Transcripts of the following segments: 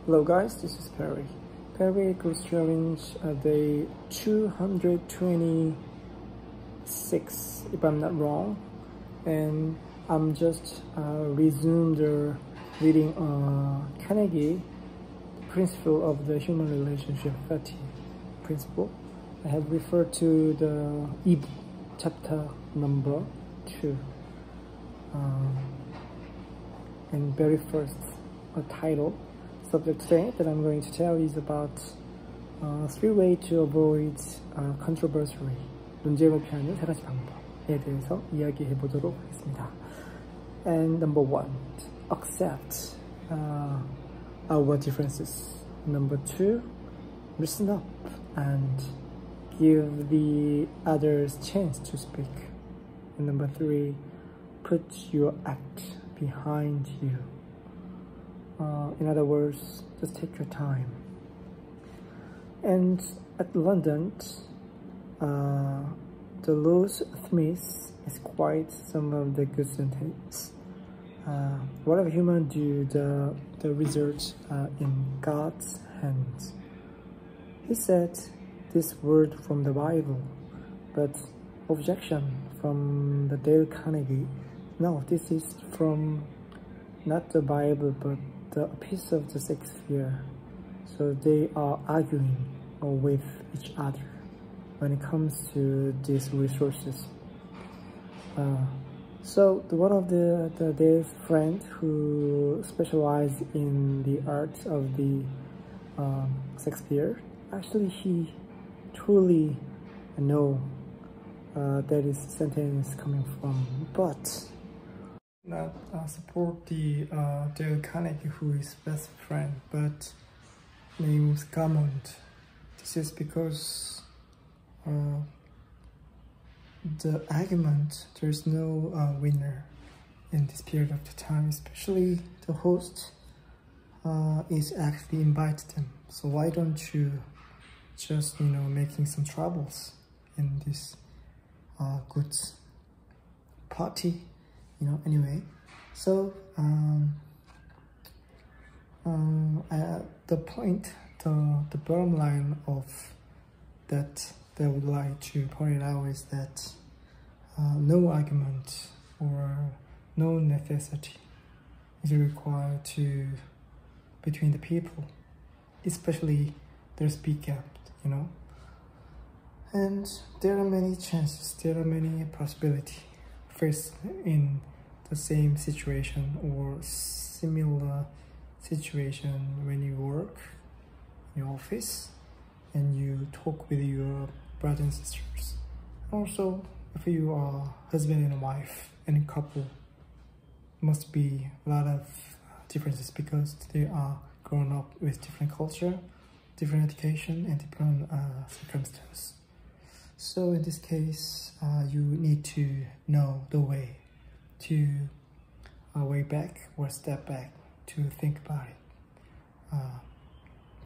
Hello guys, this is Perry. Perry Equals Challenge day 226, if I'm not wrong. And I'm just resumed the reading Carnegie Principle of the Human Relationship 30 principle. I have referred to the ebook chapter number 2. And very first title. Subject today that I'm going to tell is about 3 ways to avoid controversy. 논쟁을 피하는 3가지 방법에 대해서 이야기해 보도록 하겠습니다. And number 1, accept our differences. Number 2, listen up and give the others chance to speak. And number 3, put your act behind you. In other words, just take your time. And at London, the Lewis Smith is quite some of the good sentence. Whatever human do, the results are in God's hands. He said this word from the Bible, but objection from the Dale Carnegie. No, this is from not the Bible, but a piece of the Shakespeare. So they are arguing with each other when it comes to these resources. So one of their friend who specialized in the art of the Shakespeare, actually he truly know that is sentence coming from, but not support the Dale Carnegie, who is best friend, but names Gammond. This is because the argument, there's no winner in this period of the time, especially the host is actually invited them. So why don't you just, making some troubles in this good party? Anyway, so the point, the bottom line of that I would like to point out is that no argument or no necessity is required between the people, especially there's big gap, and there are many chances, there are many possibilities faced in the same situation or similar situation when you work in your office and you talk with your brothers and sisters. Also, if you are husband and wife and couple, must be a lot of differences because they are grown up with different culture, different education, and different circumstances. So in this case, you need to know the way to way back or step back to think about it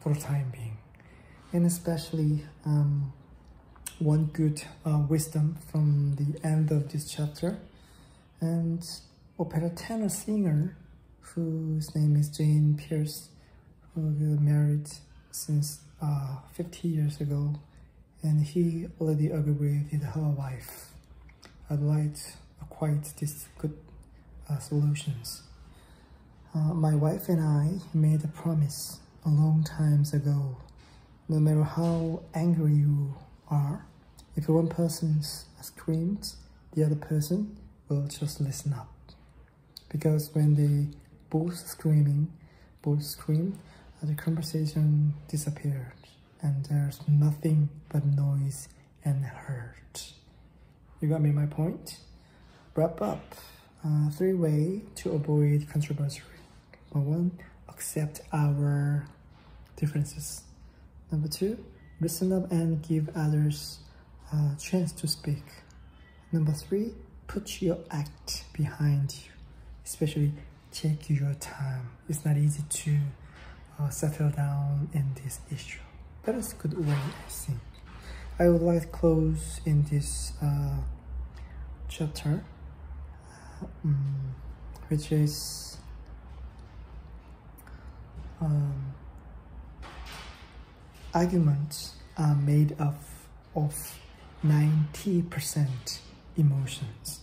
for the time being. And especially one good wisdom from the end of this chapter, and opera tenor singer whose name is Jane Pierce, who married since 50 years ago, and he already agreed with her wife. I'd like quite these good solutions. My wife and I made a promise a long time ago. No matter how angry you are, if one person screams, the other person will just listen up. Because when they both scream, the conversation disappeared, and there's nothing but noise and hurt. You got me my point? Wrap up. 3 ways to avoid controversy. Number 1, accept our differences. Number 2, listen up and give others a chance to speak. Number 3, put your act behind you. Especially take your time. It's not easy to settle down in this issue. That is a good way, I think. I would like to close in this chapter, which is arguments are made up of 90% emotions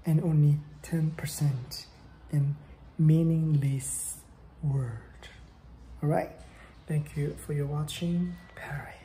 and only 10% in meaningless word. Alright, thank you for your watching. Perry.